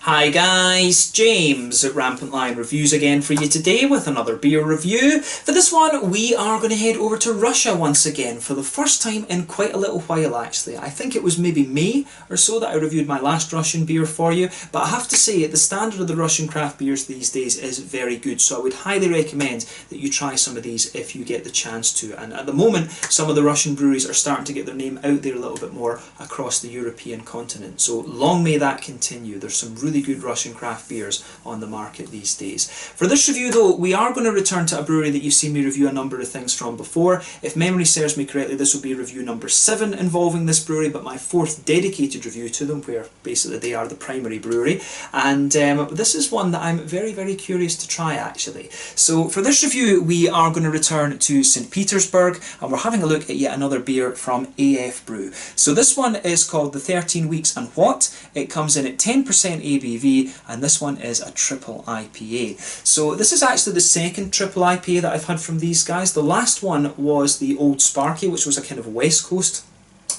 Hi guys, James at Rampant Lion Reviews again for you today with another beer review. For this one we are going to head over to Russia once again for the first time in quite a little while actually. I think it was maybe May or so that I reviewed my last Russian beer for you, but I have to say the standard of the Russian craft beers these days is very good, so I would highly recommend that you try some of these if you get the chance to. And at the moment some of the Russian breweries are starting to get their name out there a little bit more across the European continent, so long may that continue. There's some really good Russian craft beers on the market these days. For this review though, we are going to return to a brewery that you've seen me review a number of things from before. If memory serves me correctly, this will be review number 7 involving this brewery, but my 4th dedicated review to them, where basically they are the primary brewery. And this is one that I'm very curious to try actually. So for this review we are going to return to St. Petersburg and we're having a look at yet another beer from AF Brew. So this one is called the 13 Weeks and What. It comes in at 10% ABV, and this one is a triple IPA. So this is actually the second triple IPA that I've had from these guys. The last one was the Old Sparky, which was a kind of West Coast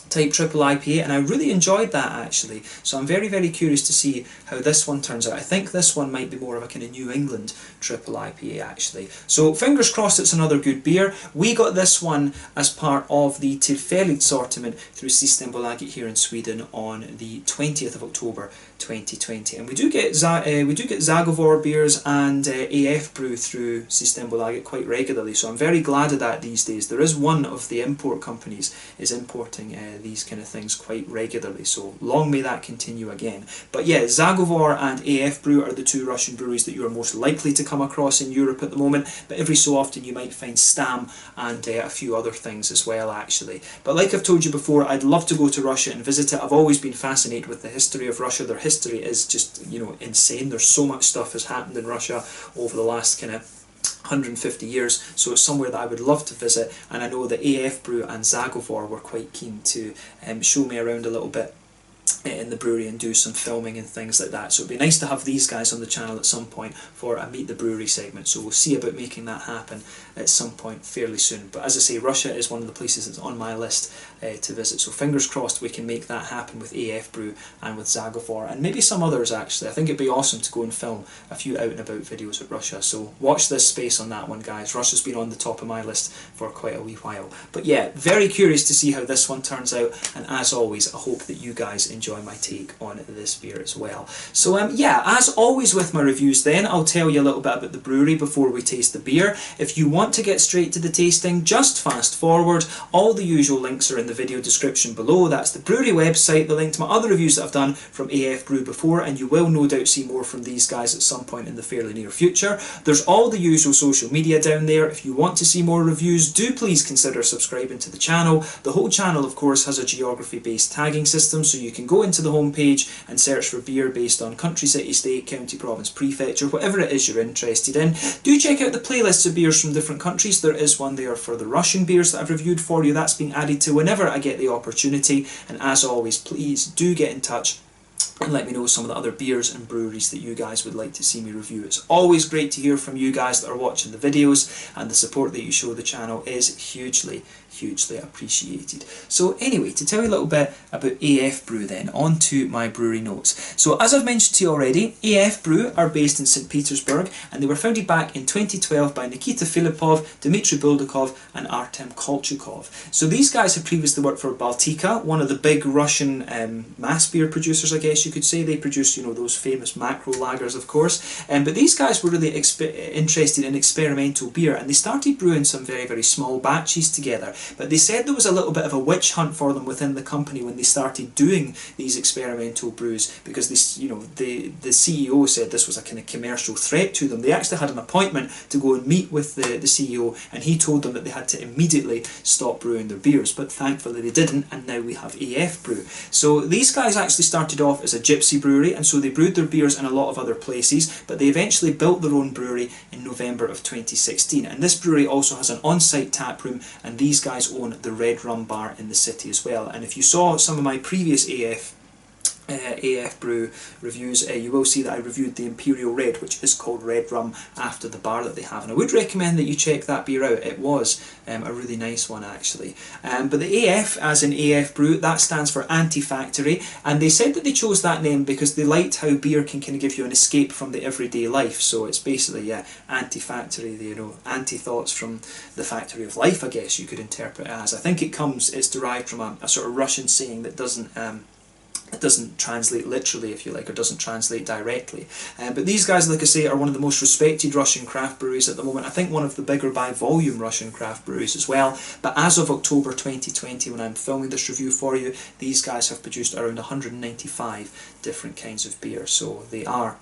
type triple IPA, and I really enjoyed that actually. So I'm very curious to see how this one turns out. I think this one might be more of a kind of New England triple IPA actually. So fingers crossed it's another good beer. We got this one as part of the Tillfälligt assortment through Systembolaget here in Sweden on the 20th of October 2020, and we do get Zagovor beers and AF Brew through Systembolaget quite regularly, so I'm very glad of that these days. There is one of the import companies is importing these kind of things quite regularly, so long may that continue again. But yeah, Zagovor and AF Brew are the two Russian breweries that you are most likely to come across in Europe at the moment, but every so often you might find Stam and a few other things as well actually. But like I've told you before, I'd love to go to Russia and visit it. I've always been fascinated with the history of Russia. Their history is just, you know, insane. There's so much stuff has happened in Russia over the last kind of 150 years, so it's somewhere that I would love to visit, and I know that AF Brew and Zagovor were quite keen to show me around a little bit in the brewery and do some filming and things like that, so it'd be nice to have these guys on the channel at some point for a Meet the Brewery segment, so we'll see about making that happen at some point fairly soon. But as I say, Russia is one of the places that's on my list to visit, so fingers crossed we can make that happen with AF Brew and with Zagovor and maybe some others actually. I think it'd be awesome to go and film a few out and about videos of Russia, so watch this space on that one guys. Russia's been on the top of my list for quite a wee while. But yeah, very curious to see how this one turns out, and as always I hope that you guys enjoy my take on this beer as well. So yeah, as always with my reviews then, I'll tell you a little bit about the brewery before we taste the beer. If you want to get straight to the tasting, just fast forward. All the usual links are in the video description below. That's the brewery website, the link to my other reviews that I've done from AF Brew before, and you will no doubt see more from these guys at some point in the fairly near future. There's all the usual social media down there. If you want to see more reviews, do please consider subscribing to the channel. The whole channel of course has a geography based tagging system, so you can go into the home page and search for beer based on country, city, state, county, province, prefecture, whatever it is you're interested in. Do check out the playlists of beers from different countries. There is one there for the Russian beers that I've reviewed for you. That's being added to whenever I get the opportunity, and as always please do get in touch and let me know some of the other beers and breweries that you guys would like to see me review. It's always great to hear from you guys that are watching the videos, and the support that you show the channel is hugely appreciated. So anyway, to tell you a little bit about AF Brew then, on to my brewery notes. So as I've mentioned to you already, AF Brew are based in St. Petersburg, and they were founded back in 2012 by Nikita Filipov, Dmitry Buldakov and Artem Kolchakov. So these guys have previously worked for Baltika, one of the big Russian mass beer producers, I guess you could say. They produce, you know, those famous macro lagers of course, but these guys were really interested in experimental beer, and they started brewing some very small batches together. But they said there was a little bit of a witch hunt for them within the company when they started doing these experimental brews, because this, you know, the CEO said this was a kind of commercial threat to them. They actually had an appointment to go and meet with the CEO, and he told them that they had to immediately stop brewing their beers, but thankfully they didn't, and now we have AF Brew. So these guys actually started off as a gypsy brewery, and so they brewed their beers in a lot of other places, but they eventually built their own brewery in November of 2016, and this brewery also has an on-site tap room, and these guys own the Red Rum Bar in the city as well. And if you saw some of my previous AF AF Brew reviews, you will see that I reviewed the Imperial Red, which is called red rum after the bar that they have, and I would recommend that you check that beer out. It was a really nice one actually. But the AF, as in AF Brew, that stands for Anti-Factory, and they said that they chose that name because they liked how beer can kind of give you an escape from the everyday life. So it's basically, yeah, anti-factory, you know, anti-thoughts from the factory of life, I guess you could interpret it as. I think it's derived from a sort of Russian saying that doesn't it doesn't translate literally, if you like, or doesn't translate directly. But these guys, like I say, are one of the most respected Russian craft breweries at the moment. I think one of the bigger by volume Russian craft breweries as well. But as of October 2020, when I'm filming this review for you, these guys have produced around 195 different kinds of beer. So they are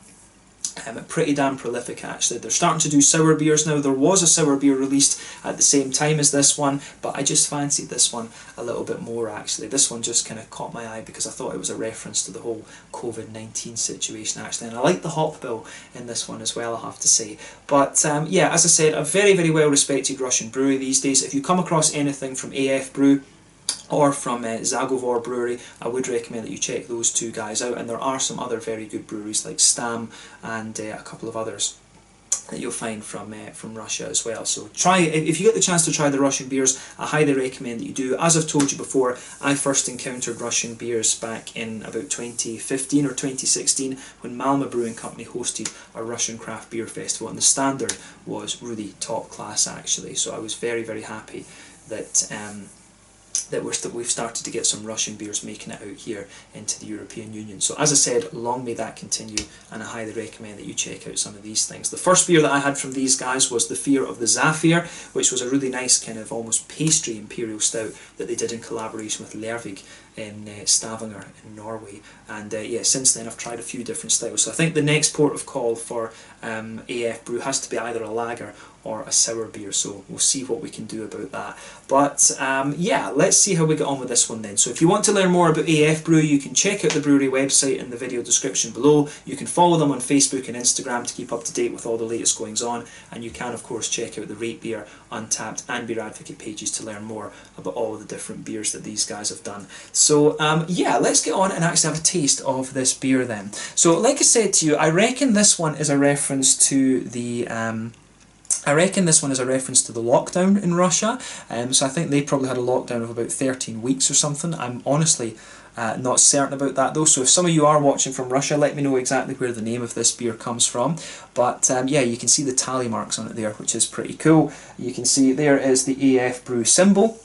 pretty damn prolific actually. They're starting to do sour beers now. There was a sour beer released at the same time as this one, but I just fancied this one a little bit more actually. This one just kind of caught my eye because I thought it was a reference to the whole COVID-19 situation actually, and I like the hop bill in this one as well, I have to say. But yeah, as I said, a very, very well respected Russian brewery these days. If you come across anything from AF Brew or from Zagovor Brewery, I would recommend that you check those two guys out, and there are some other very good breweries like Stam and a couple of others that you'll find from Russia as well. So try, if you get the chance to try the Russian beers, I highly recommend that you do. As I've told you before, I first encountered Russian beers back in about 2015 or 2016 when Malmö Brewing Company hosted a Russian craft beer festival, and the standard was really top class actually. So I was very, very happy that we've started to get some Russian beers making it out here into the European Union. So as I said, long may that continue, and I highly recommend that you check out some of these things. The first beer that I had from these guys was the Fear of the Zafir, which was a really nice kind of almost pastry imperial stout that they did in collaboration with Lervig in Stavanger in Norway. And yeah, since then I've tried a few different styles. So I think the next port of call for AF Brew has to be either a lager or a sour beer, so we'll see what we can do about that. But yeah, let's see how we get on with this one then. So if you want to learn more about AF Brew, you can check out the brewery website in the video description below. You can follow them on Facebook and Instagram to keep up to date with all the latest goings on, and you can of course check out the Rate Beer, Untappd and Beer Advocate pages to learn more about all the different beers that these guys have done. So yeah, let's get on and actually have a taste of this beer then. So like I said to you, I reckon this one is a reference to the lockdown in Russia. So I think they probably had a lockdown of about 13 weeks or something. I'm honestly not certain about that though, so if some of you are watching from Russia, let me know exactly where the name of this beer comes from. But yeah, you can see the tally marks on it there, which is pretty cool. You can see there is the AF Brew symbol.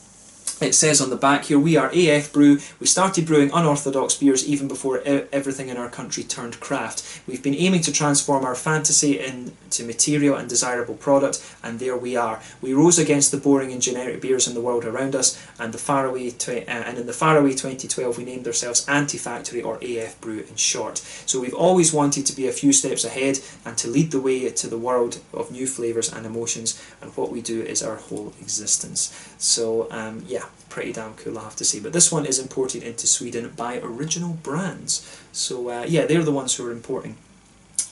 It says on the back here, we are AF Brew. We started brewing unorthodox beers even before everything in our country turned craft. We've been aiming to transform our fantasy into material and desirable product, and there we are. We rose against the boring and generic beers in the world around us, and in the faraway 2012 we named ourselves Anti-Factory, or AF Brew in short. So we've always wanted to be a few steps ahead and to lead the way to the world of new flavours and emotions, and what we do is our whole existence. So yeah, pretty damn cool, I have to say. But this one is imported into Sweden by Original Brands. So yeah, they're the ones who are importing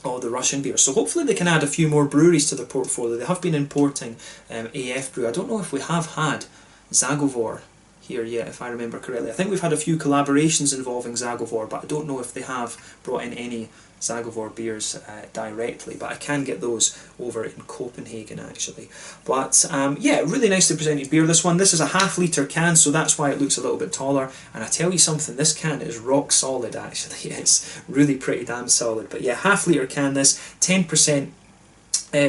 all the Russian beer. So hopefully they can add a few more breweries to their portfolio. They have been importing AF Brew. I don't know if we have had Zagovor here yet, if I remember correctly. I think we've had a few collaborations involving Zagovor, but I don't know if they have brought in any Zagovor beers directly, but I can get those over in Copenhagen actually. But yeah, really nicely presented beer, this one. This is a half-litre can, so that's why it looks a little bit taller, and I tell you something, this can is rock solid actually. It's really pretty damn solid. But yeah, half-litre can, this 10%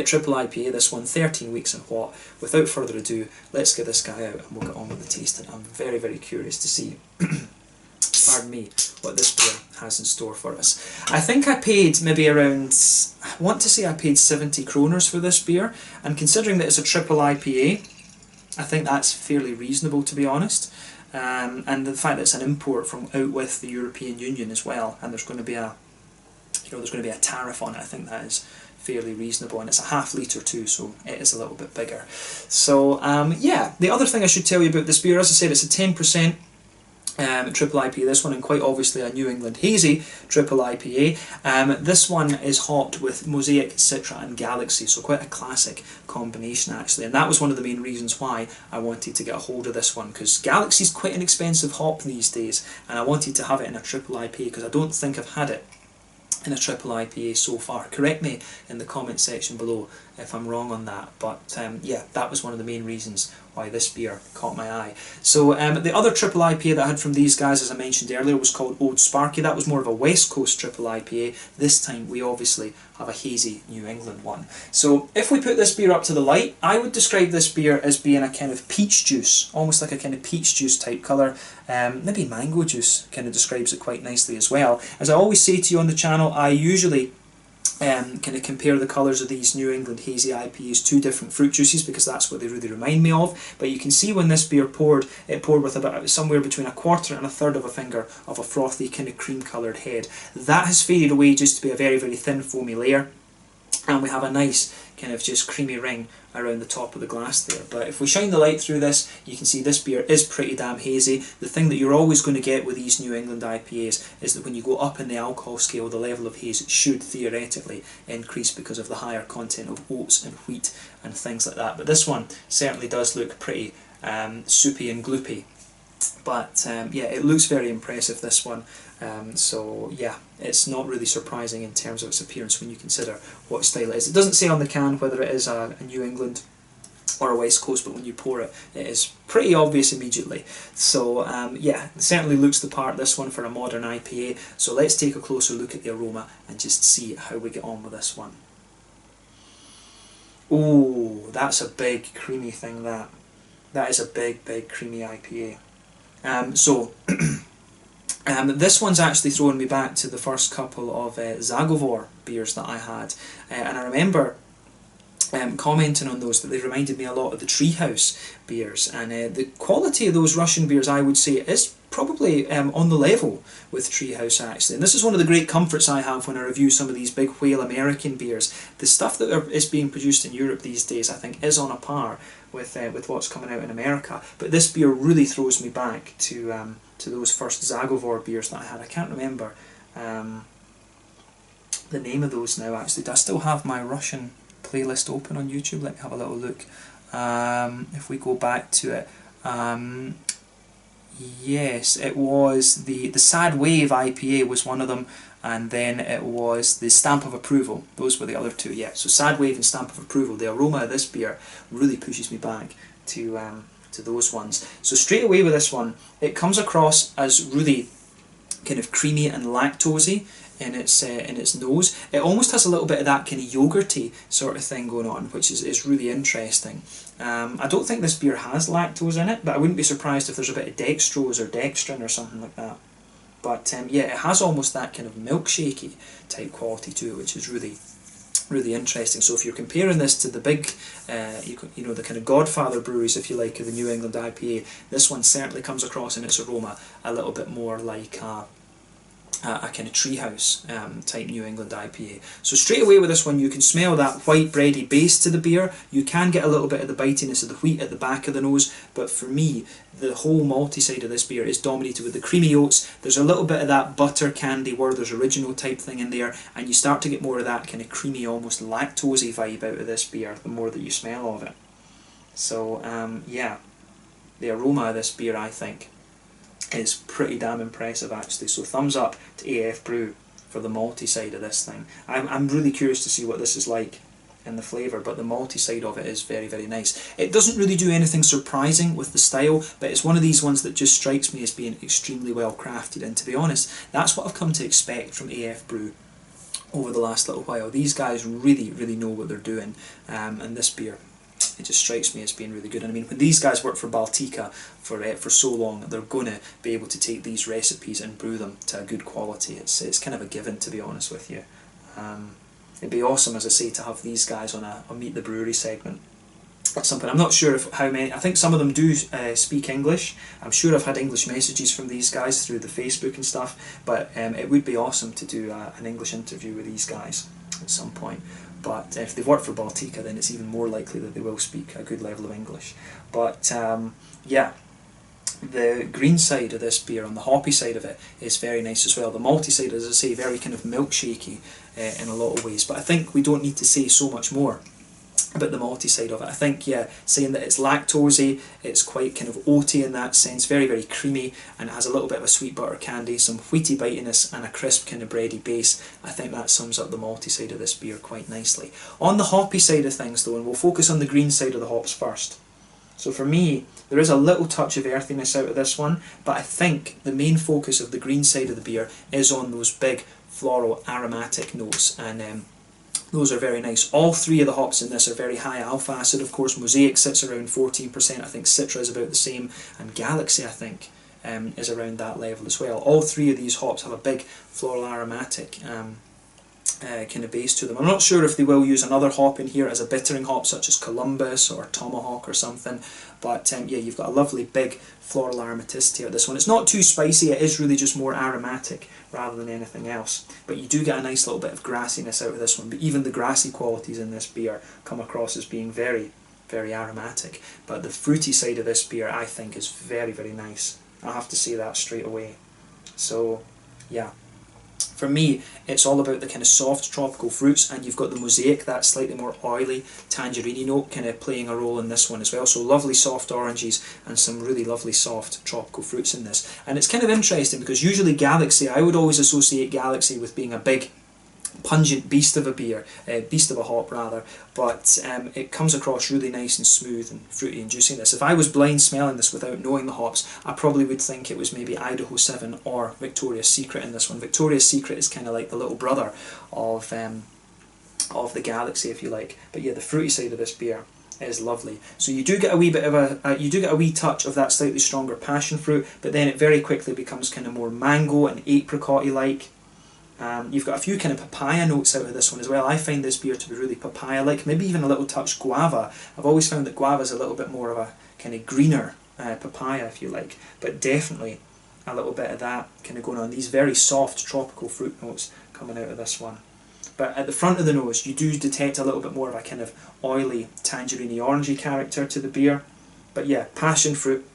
triple IPA, this one, 13 weeks and what. Without further ado, let's get this guy out and we'll get on with the tasting. I'm very, very curious to see pardon me, what this beer has in store for us. I think I paid maybe around, I want to say I paid 70 kroners for this beer, and considering that it's a triple IPA, I think that's fairly reasonable, to be honest. And the fact that it's an import from out with the European Union as well, and there's going to be a, there's going to be a tariff on it, I think that is fairly reasonable, and it's a half-litre too, so it is a little bit bigger. So yeah, the other thing I should tell you about this beer, as I said, it's a 10% triple IPA, this one, and quite obviously a New England Hazy triple IPA. This one is hopped with Mosaic, Citra and Galaxy, so quite a classic combination actually, and that was one of the main reasons why I wanted to get a hold of this one, because Galaxy is quite an expensive hop these days, and I wanted to have it in a triple IPA because I don't think I've had it in a triple IPA so far. Correct me in the comment section below if I'm wrong on that, but yeah, that was one of the main reasons why this beer caught my eye. So the other triple IPA that I had from these guys, as I mentioned earlier, was called Old Sparky. That was more of a West Coast triple IPA. This time we obviously have a hazy New England one. So if we put this beer up to the light, I would describe this beer as being a kind of peach juice, almost like a kind of peach juice type colour. Maybe mango juice kind of describes it quite nicely as well. As I always say to you on the channel, I usually kind of compare the colours of these New England Hazy IPAs to different fruit juices because that's what they really remind me of. But you can see when this beer poured, it poured with about somewhere between a quarter and a third of a finger of a frothy kind of cream coloured head. That has faded away just to be a very, very thin foamy layer, and we have a nice kind of just creamy ring around the top of the glass there. But if we shine the light through this, you can see this beer is pretty damn hazy. The thing that you're always going to get with these New England IPAs is that when you go up in the alcohol scale, the level of haze should theoretically increase because of the higher content of oats and wheat and things like that. But this one certainly does look pretty soupy and gloopy. But yeah, it looks very impressive, this one. So yeah, it's not really surprising in terms of its appearance when you consider what style it is. It doesn't say on the can whether it is a New England or a West Coast, but when you pour it, it is pretty obvious immediately. So yeah, it certainly looks the part, this one, for a modern IPA. So let's take a closer look at the aroma and just see how we get on with this one. Oh, that's a big creamy thing, that. That is a big, big creamy IPA. This one's actually throwing me back to the first couple of Zagovor beers that I had, and I remember commenting on those that they reminded me a lot of the Treehouse beers, and the quality of those Russian beers, I would say, is probably on the level with Treehouse actually. And this is one of the great comforts I have when I review some of these big whale American beers. The stuff that is being produced in Europe these days, I think, is on a par with what's coming out in America. But this beer really throws me back to those first Zagovor beers that I had. I can't remember the name of those now actually. Do I still have my Russian playlist open on YouTube? Let me have a little look. If we go back to it, yes, it was the Sad Wave IPA was one of them, and then it was the Stamp of Approval. Those were the other two, yeah. So Sad Wave and Stamp of Approval. The aroma of this beer really pushes me back to those ones. So straight away with this one, it comes across as really kind of creamy and lactosey in its nose. It almost has a little bit of that kind of yogurty sort of thing going on, which is really interesting. I don't think this beer has lactose in it, but I wouldn't be surprised if there's a bit of dextrose or dextrin or something like that. But yeah, it has almost that kind of milkshakey type quality to it, which is really, really interesting. So if you're comparing this to the big, you know, the kind of godfather breweries, if you like, of the New England IPA, this one certainly comes across in its aroma a little bit more like a kind of Treehouse type New England IPA. So straight away with this one, you can smell that white bready base to the beer. You can get a little bit of the bitiness of the wheat at the back of the nose, but for me, the whole malty side of this beer is dominated with the creamy oats. There's a little bit of that butter candy Werther's Original type thing in there, and you start to get more of that kind of creamy, almost lactosey vibe out of this beer the more that you smell of it. So yeah, the aroma of this beer, I think, is pretty damn impressive actually. So thumbs up to AF Brew for the malty side of this thing. I'm really curious to see what this is like in the flavour, but the malty side of it is very, very nice. It doesn't really do anything surprising with the style, but it's one of these ones that just strikes me as being extremely well crafted, and to be honest, that's what I've come to expect from AF Brew over the last little while. These guys really, really know what they're doing, and this beer, it just strikes me as being really good. And I mean, when these guys work for Baltika for so long, they're going to be able to take these recipes and brew them to a good quality. It's kind of a given, to be honest with you. It'd be awesome, as I say, to have these guys on a Meet the Brewery segment at some point. I'm not sure how many. I think some of them do speak English. I'm sure I've had English messages from these guys through the Facebook and stuff, but it would be awesome to do an English interview with these guys at some point. But if they've worked for Baltika, then it's even more likely that they will speak a good level of English. But yeah, the green side of this beer, on the hoppy side of it, is very nice as well. The malty side, as I say, very kind of milkshakey in a lot of ways, but I think we don't need to say so much more about the malty side of it. I think, yeah, saying that it's lactosey, it's quite kind of oaty in that sense, very, very creamy, and it has a little bit of a sweet butter candy, some wheaty bitiness, and a crisp kind of bready base. I think that sums up the malty side of this beer quite nicely. On the hoppy side of things though, and we'll focus on the green side of the hops first. So for me, there is a little touch of earthiness out of this one, but I think the main focus of the green side of the beer is on those big floral aromatic notes, and those are very nice. All three of the hops in this are very high alpha acid. Of course, Mosaic sits around 14%, I think Citra is about the same, and Galaxy, I think, is around that level as well. All three of these hops have a big floral aromatic kind of base to them. I'm not sure if they will use another hop in here as a bittering hop, such as Columbus or Tomahawk or something, but yeah, you've got a lovely big floral aromaticity of this one. It's not too spicy, it is really just more aromatic rather than anything else, but you do get a nice little bit of grassiness out of this one. But even the grassy qualities in this beer come across as being very, very aromatic. But the fruity side of this beer, I think, is very, very nice. I have to say that straight away. So yeah, for me, it's all about the kind of soft tropical fruits, and you've got the Mosaic, that slightly more oily tangerine note kind of playing a role in this one as well. So lovely soft oranges and some really lovely soft tropical fruits in this. And it's kind of interesting because usually Galaxy, I would always associate Galaxy with being a big pungent beast of a beer, beast of a hop rather, but it comes across really nice and smooth and fruity and juicy in this. If I was blind smelling this without knowing the hops, I probably would think it was maybe Idaho 7 or Victoria's Secret in this one. Victoria's Secret is kind of like the little brother of the Galaxy, if you like. But yeah, the fruity side of this beer is lovely. So you do get a wee bit of you do get a wee touch of that slightly stronger passion fruit, but then it very quickly becomes kind of more mango and apricot-y like. You've got a few kind of papaya notes out of this one as well. I find this beer to be really papaya-like, maybe even a little touch guava. I've always found that guava is a little bit more of a kind of greener papaya, if you like, but definitely a little bit of that kind of going on. These very soft tropical fruit notes coming out of this one. But at the front of the nose, you do detect a little bit more of a kind of oily, tangerine-y, orangey character to the beer. But yeah, passion fruit.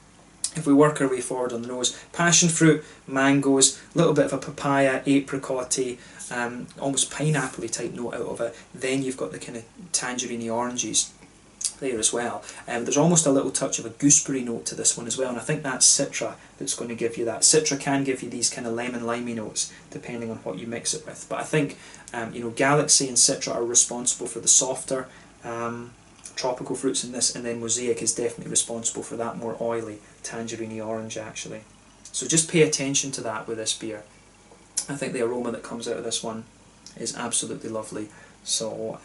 If we work our way forward on the nose, passion fruit, mangoes, a little bit of a papaya, apricot-y, almost pineapple-y type note out of it. Then you've got the kind of tangerine-y oranges there as well. There's almost a little touch of a gooseberry note to this one as well, and I think that's Citra that's going to give you that. Citra can give you these kind of lemon-limey notes depending on what you mix it with. But I think Galaxy and Citra are responsible for the softer tropical fruits in this, and then Mosaic is definitely responsible for that more oily tangerine orange actually. So just pay attention to that with this beer. I think the aroma that comes out of this one is absolutely lovely. So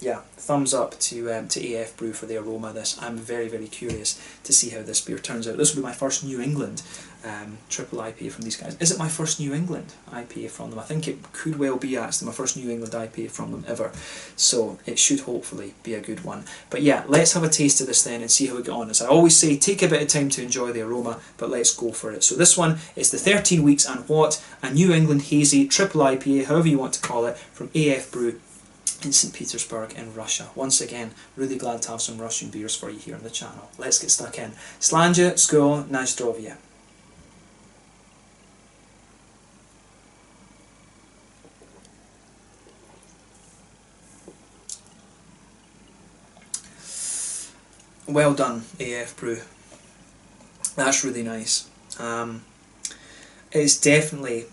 yeah, thumbs up to AF Brew for the aroma of this. I'm very, very curious to see how this beer turns out. This will be my first New England triple IPA from these guys. Is it my first New England IPA from them? I think it could well be actually my first New England IPA from them ever. So it should hopefully be a good one. But yeah, let's have a taste of this then and see how we get on. As I always say, take a bit of time to enjoy the aroma, but let's go for it. So this one is the 13 Weeks and What, a New England Hazy triple IPA, however you want to call it, from AF Brew in St. Petersburg in Russia. Once again, really glad to have some Russian beers for you here on the channel. Let's get stuck in. Slanja, skål, na zdrowie. Well done, AF Brew. That's really nice. It's definitely,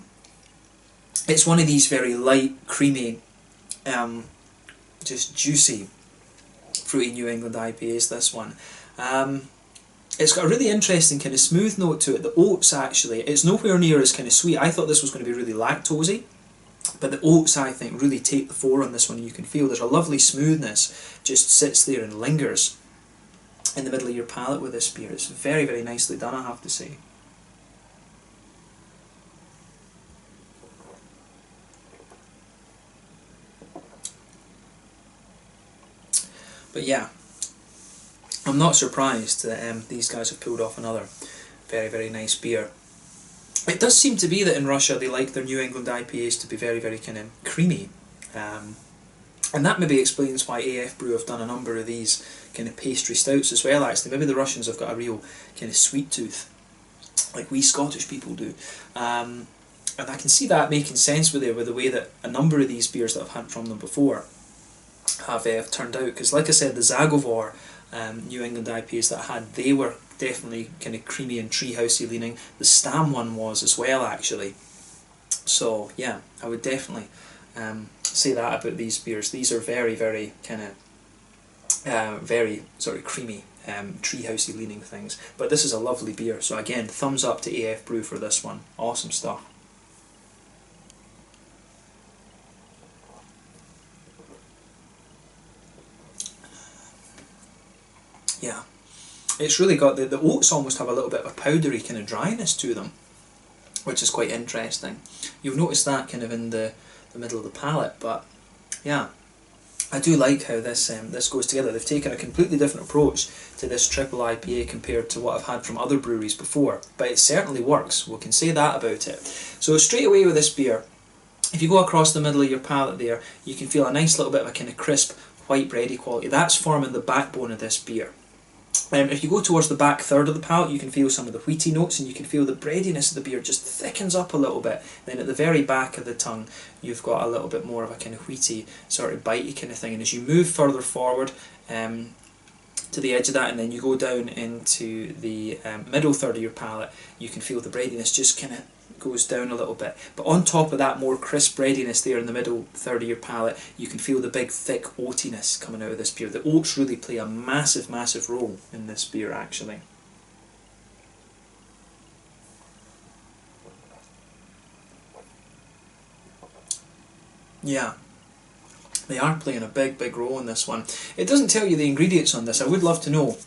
it's one of these very light, creamy, just juicy, fruity New England IPAs, this one. It's got a really interesting kind of smooth note to it. The oats actually, it's nowhere near as kind of sweet. I thought this was going to be really lactosey, but the oats I think really take the fore on this one, and you can feel there's a lovely smoothness just sits there and lingers in the middle of your palate with this beer. It's very, very nicely done, I have to say. But yeah, I'm not surprised that these guys have pulled off another very, very nice beer. It does seem to be that in Russia they like their New England IPAs to be very, very kind of creamy. And that maybe explains why AF Brew have done a number of these kind of pastry stouts as well actually. Maybe the Russians have got a real kind of sweet tooth like we Scottish people do. And I can see that making sense with the way that a number of these beers that I've had from them before have turned out. Because like I said, the Zagovor New England IPAs that I had, they were definitely kind of creamy and treehousey leaning. The Stam one was as well, actually. So yeah, I would definitely say that about these beers. These are very, very kind of very sort of creamy, treehousey leaning things. But this is a lovely beer. So again, thumbs up to AF Brew for this one. Awesome stuff. Yeah, it's really got the oats almost have a little bit of a powdery kind of dryness to them, which is quite interesting. You'll notice that kind of in the middle of the palate, but yeah, I do like how this goes together. They've taken a completely different approach to this triple IPA compared to what I've had from other breweries before, but it certainly works. We can say that about it. So straight away with this beer, if you go across the middle of your palate there, you can feel a nice little bit of a kind of crisp, white bready quality. That's forming the backbone of this beer. If you go towards the back third of the palate, you can feel some of the wheaty notes, and you can feel the breadiness of the beer just thickens up a little bit. Then at the very back of the tongue, you've got a little bit more of a kind of wheaty, sort of bitey kind of thing. And as you move further forward to the edge of that, and then you go down into the middle third of your palate, you can feel the breadiness just kind of goes down a little bit. But on top of that more crisp breadiness there in the middle third of your palate, you can feel the big thick oatiness coming out of this beer. The oats really play a massive, massive role in this beer, actually. Yeah, they are playing a big, big role in this one. It doesn't tell you the ingredients on this. I would love to know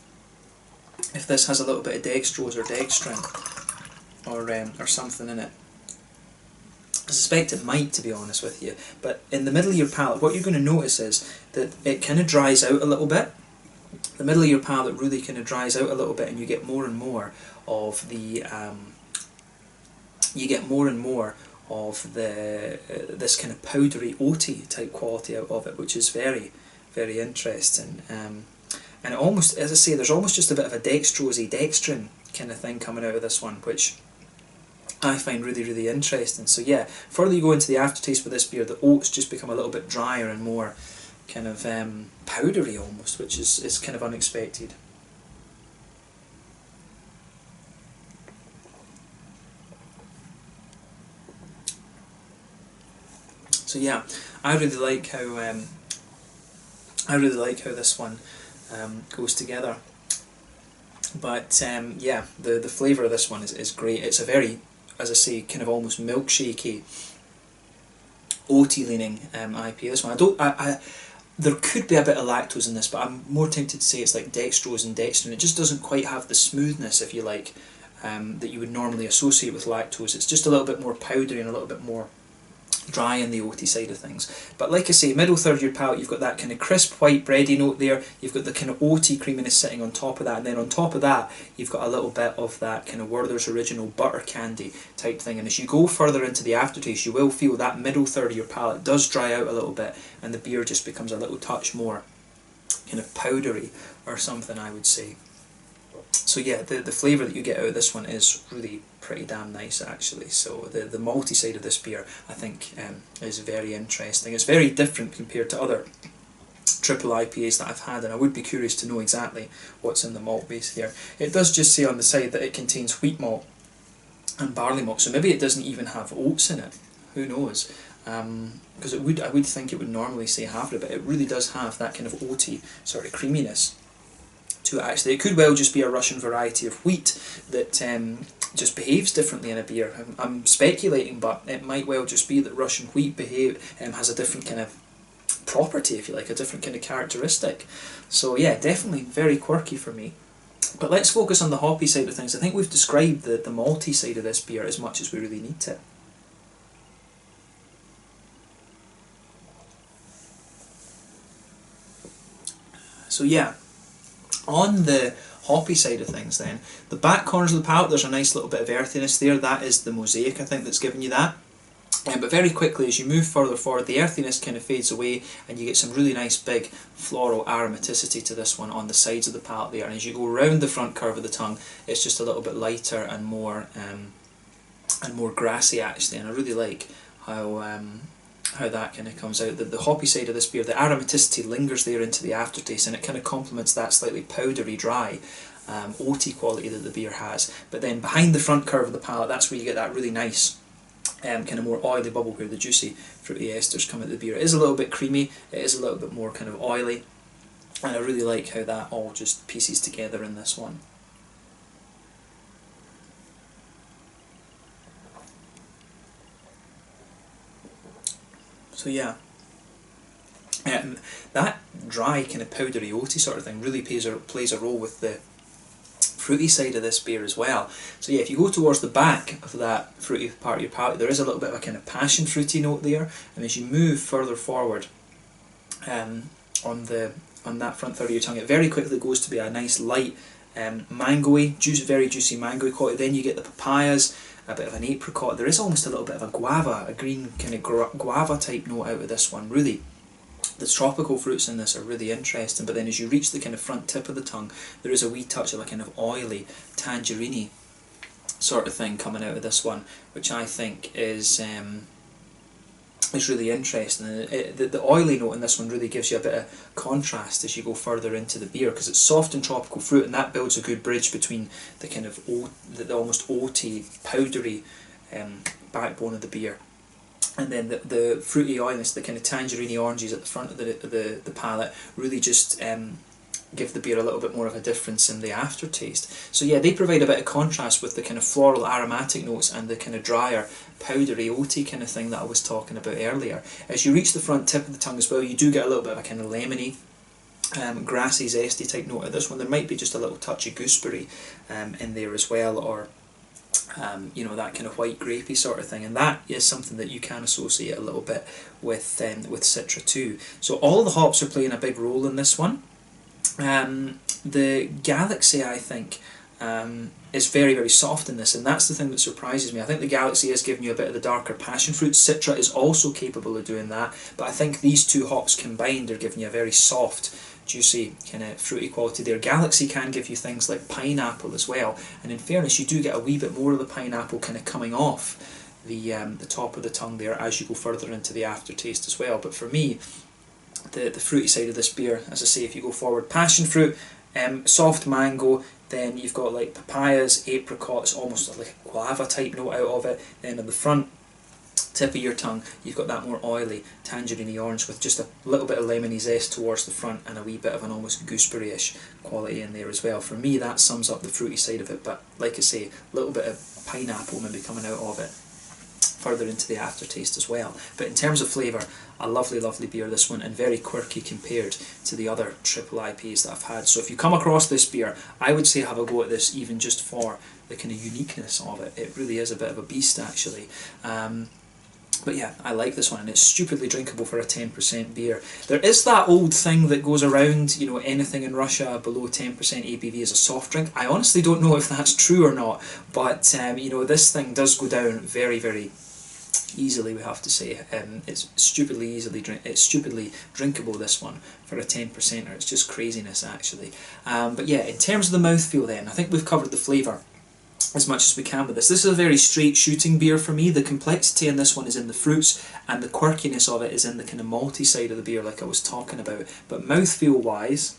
if this has a little bit of dextrose or dextrin or something in it. I suspect it might, to be honest with you. But in the middle of your palate, what you're going to notice is that it kind of dries out a little bit. The middle of your palate really kind of dries out a little bit, and you get more and more of the this kind of powdery oaty type quality out of it, which is very, very interesting. And it almost, as I say, there's almost just a bit of a dextrosy, dextrin kind of thing coming out of this one, which I find really, really interesting. So yeah, further you go into the aftertaste with this beer, the oats just become a little bit drier and more kind of powdery almost, which is kind of unexpected. So yeah, I really like how this one goes together. But yeah, the flavour of this one is great. It's a very, as I say, kind of almost milkshakey, oaty leaning IPA. This one, there could be a bit of lactose in this, but I'm more tempted to say it's like dextrose and dextrin. It just doesn't quite have the smoothness, if you like, that you would normally associate with lactose. It's just a little bit more powdery and a little bit more dry in the oaty side of things. But like I say, middle third of your palate, you've got that kind of crisp white bready note there, you've got the kind of oaty creaminess sitting on top of that, and then on top of that you've got a little bit of that kind of Werther's Original butter candy type thing. And as you go further into the aftertaste, you will feel that middle third of your palate does dry out a little bit, and the beer just becomes a little touch more kind of powdery or something, I would say. So yeah, the flavour that you get out of this one is really pretty damn nice, actually. So the malty side of this beer, I think, is very interesting. It's very different compared to other triple IPAs that I've had, and I would be curious to know exactly what's in the malt base here. It does just say on the side that it contains wheat malt and barley malt, so maybe it doesn't even have oats in it. Who knows? Because I would think it would normally say half of it, but it really does have that kind of oaty sort of creaminess to it, actually. It could well just be a Russian variety of wheat that just behaves differently in a beer. I'm speculating, but it might well just be that Russian wheat has a different kind of property, if you like, a different kind of characteristic. So yeah, definitely very quirky for me. But let's focus on the hoppy side of things. I think we've described the malty side of this beer as much as we really need to. So yeah, on the hoppy side of things then, the back corners of the palate, there's a nice little bit of earthiness there. That is the mosaic, I think, that's giving you that. But very quickly, as you move further forward, the earthiness kind of fades away, and you get some really nice big floral aromaticity to this one on the sides of the palate there. And as you go around the front curve of the tongue, it's just a little bit lighter and more grassy actually. And I really like how that kind of comes out. The hoppy side of this beer, the aromaticity lingers there into the aftertaste, and it kind of complements that slightly powdery, dry, oaty quality that the beer has. But then behind the front curve of the palate, that's where you get that really nice kind of more oily bubble, where the juicy fruity esters come out of the beer. It is a little bit creamy, it is a little bit more kind of oily, and I really like how that all just pieces together in this one. So yeah, that dry kind of powdery oaty sort of thing really plays a role with the fruity side of this beer as well. So yeah, if you go towards the back of that fruity part of your palate, there is a little bit of a kind of passion fruity note there, and as you move further forward on that front third of your tongue, it very quickly goes to be a nice light mangoey, very juicy mangoey quality. Then you get the papayas, a bit of an apricot. There is almost a little bit of a guava, a green kind of guava type note out of this one. Really, the tropical fruits in this are really interesting, but then as you reach the kind of front tip of the tongue, there is a wee touch of a kind of oily, tangerine sort of thing coming out of this one, which I think is really interesting. The oily note in this one really gives you a bit of contrast as you go further into the beer, because it's soft and tropical fruit, and that builds a good bridge between the kind of the almost oaty, powdery backbone of the beer, and then the fruity oiliness, the kind of tangerine oranges at the front of the palate really just give the beer a little bit more of a difference in the aftertaste. So yeah, they provide a bit of contrast with the kind of floral aromatic notes and the kind of drier, powdery, oaty kind of thing that I was talking about earlier. As you reach the front tip of the tongue as well, you do get a little bit of a kind of lemony, grassy, zesty type note of this one. There might be just a little touch of gooseberry in there as well, or you know, that kind of white grapey sort of thing, and that is something that you can associate a little bit with Citra too. So all the hops are playing a big role in this one. The Galaxy, I think, is very, very soft in this, and that's the thing that surprises me. I think the Galaxy is giving you a bit of the darker passion fruit. Citra is also capable of doing that, but I think these two hops combined are giving you a very soft, juicy, kind of fruity quality there. Galaxy can give you things like pineapple as well, and in fairness, you do get a wee bit more of the pineapple kind of coming off the top of the tongue there as you go further into the aftertaste as well. But for me, the fruity side of this beer, as I say, if you go forward, passion fruit, soft mango, then you've got like papayas, apricots, almost like a guava type note out of it. Then on the front tip of your tongue, you've got that more oily tangerine orange with just a little bit of lemony zest towards the front, and a wee bit of an almost gooseberry-ish quality in there as well. For me, that sums up the fruity side of it, but like I say, a little bit of pineapple maybe coming out of it further into the aftertaste as well. But in terms of flavour, a lovely, lovely beer this one, and very quirky compared to the other triple IPAs that I've had. So if you come across this beer, I would say have a go at this, even just for the kind of uniqueness of it. It really is a bit of a beast actually. But yeah, I like this one, and it's stupidly drinkable for a 10% beer. There is that old thing that goes around, you know, anything in Russia below 10% ABV is a soft drink. I honestly don't know if that's true or not, but you know, this thing does go down very, very easily, we have to say. It's stupidly drinkable, this one, for a 10%er. It's just craziness actually. But yeah, in terms of the mouthfeel then, I think we've covered the flavour as much as we can with this. This is a very straight shooting beer for me. The complexity in this one is in the fruits, and the quirkiness of it is in the kind of malty side of the beer like I was talking about. But mouthfeel wise,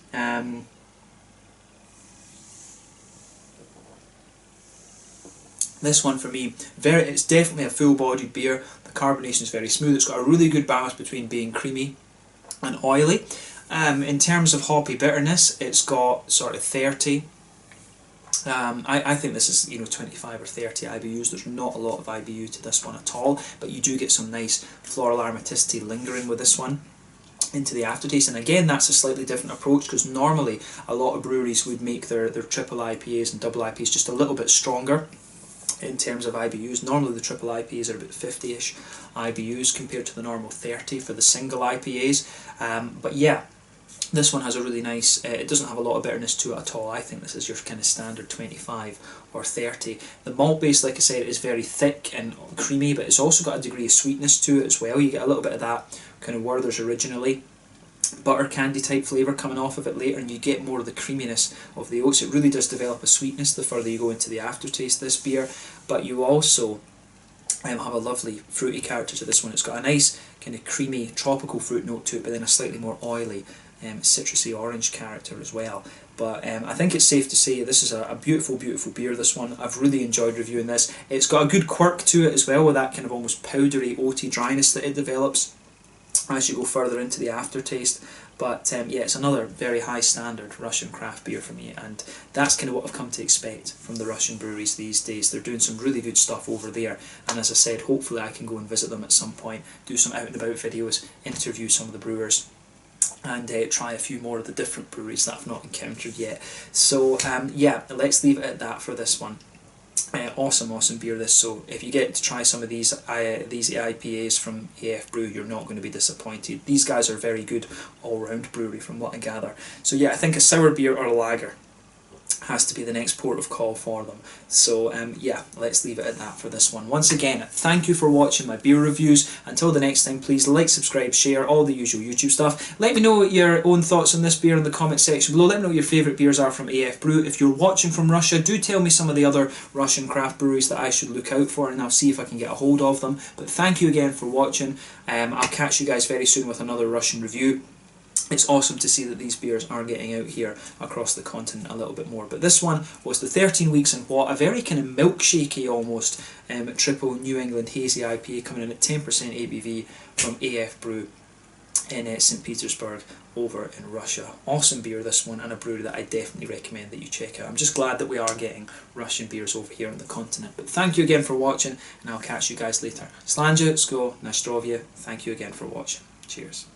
this one for me, it's definitely a full-bodied beer. The carbonation is very smooth. It's got a really good balance between being creamy and oily. In terms of hoppy bitterness, it's got sort of 30. I think this is, you know, 25 or 30 IBUs. There's not a lot of IBU to this one at all, but you do get some nice floral aromaticity lingering with this one into the aftertaste. And again, that's a slightly different approach, because normally a lot of breweries would make their triple IPAs and double IPAs just a little bit stronger in terms of IBUs. Normally the triple IPAs are about 50-ish IBUs compared to the normal 30 for the single IPAs. But yeah, This one has a really nice, it doesn't have a lot of bitterness to it at all. I think this is your kind of standard 25 or 30. The malt base, like I said, is very thick and creamy, but it's also got a degree of sweetness to it as well. You get a little bit of that kind of Werther's originally butter candy type flavour coming off of it later, and you get more of the creaminess of the oats. It really does develop a sweetness the further you go into the aftertaste of this beer, but you also have a lovely fruity character to this one. It's got a nice kind of creamy tropical fruit note to it, but then a slightly more oily citrusy orange character as well. But I think it's safe to say this is a beautiful, beautiful beer, this one. I've really enjoyed reviewing this. It's got a good quirk to it as well, with that kind of almost powdery, oaty dryness that it develops as you go further into the aftertaste. But yeah, it's another very high standard Russian craft beer for me, and that's kind of what I've come to expect from the Russian breweries these days. They're doing some really good stuff over there, and as I said, hopefully I can go and visit them at some point, do some out and about videos, interview some of the brewers, and try a few more of the different breweries that I've not encountered yet. So yeah, let's leave it at that for this one. Awesome beer this. So if you get to try some of these IPAs from AF Brew, you're not going to be disappointed. These guys are very good all-round brewery from what I gather. So yeah, I think a sour beer or a lager has to be the next port of call for them. So yeah, let's leave it at that for this one. Once again, thank you for watching my beer reviews. Until the next time, please like, subscribe, share, all the usual YouTube stuff. Let me know your own thoughts on this beer in the comment section below. Let me know what your favourite beers are from AF Brew. If you're watching from Russia, do tell me some of the other Russian craft breweries that I should look out for, and I'll see if I can get a hold of them. But thank you again for watching. I'll catch you guys very soon with another Russian review. It's awesome to see that these beers are getting out here across the continent a little bit more. But this one was the 13 Weeks in What, a very kind of milkshakey almost triple New England hazy IPA coming in at 10% ABV from AF Brew in St. Petersburg over in Russia. Awesome beer, this one, and a brewery that I definitely recommend that you check out. I'm just glad that we are getting Russian beers over here on the continent. But thank you again for watching, and I'll catch you guys later. Slanja, Sko, Nastrovia, thank you again for watching. Cheers.